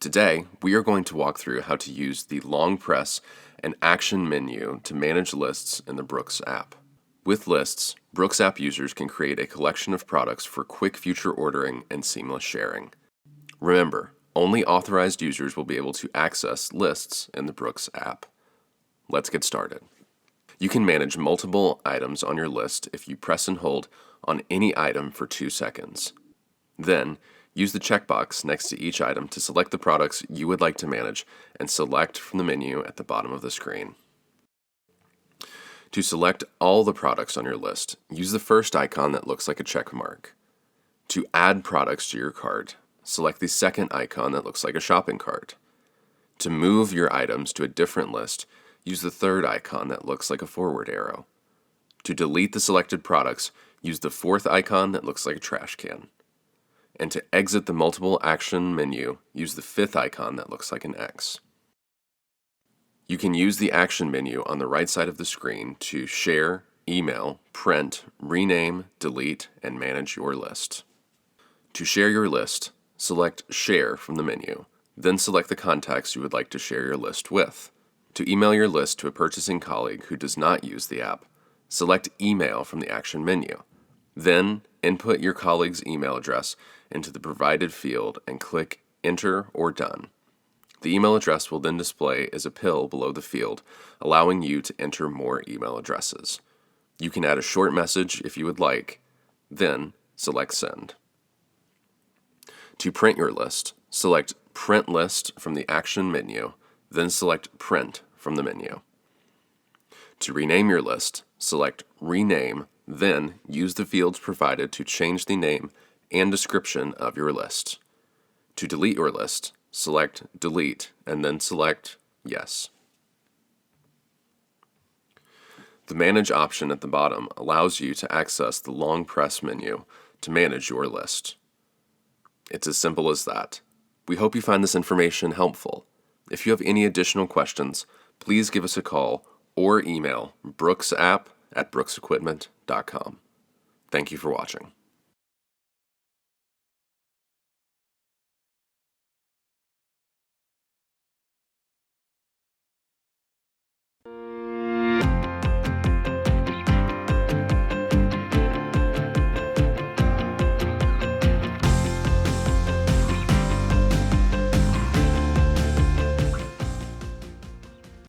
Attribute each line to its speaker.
Speaker 1: Today, we are going to walk through how to use the long press and action menu to manage lists in the Brooks app. With lists, Brooks app users can create a collection of products for quick future ordering and seamless sharing. Remember, only authorized users will be able to access lists in the Brooks app. Let's get started. You can manage multiple items on your list if you press and hold on any item for 2 seconds. Then, use the checkbox next to each item to select the products you would like to manage and select from the menu at the bottom of the screen. To select all the products on your list, use the first icon that looks like a check mark. To add products to your cart, select the second icon that looks like a shopping cart. To move your items to a different list, use the third icon that looks like a forward arrow. To delete the selected products, use the fourth icon that looks like a trash can. And to exit the multiple action menu, use the fifth icon that looks like an X. You can use the action menu on the right side of the screen to share, email, print, rename, delete, and manage your list. To share your list, select Share from the menu, then select the contacts you would like to share your list with. To email your list to a purchasing colleague who does not use the app, select Email from the action menu. Then, input your colleague's email address into the provided field and click Enter or Done. The email address will then display as a pill below the field, allowing you to enter more email addresses. You can add a short message if you would like, then select Send. To print your list, select Print List from the action menu, then select Print from the menu. To rename your list, select Rename, then use the fields provided to change the name and description of your list. To delete your list, select Delete and then select Yes. The Manage option at the bottom allows you to access the long press menu to manage your list. It's as simple as that. We hope you find this information helpful. If you have any additional questions, please give us a call or email brooksapp@brooksequipment.com. Thank you for watching.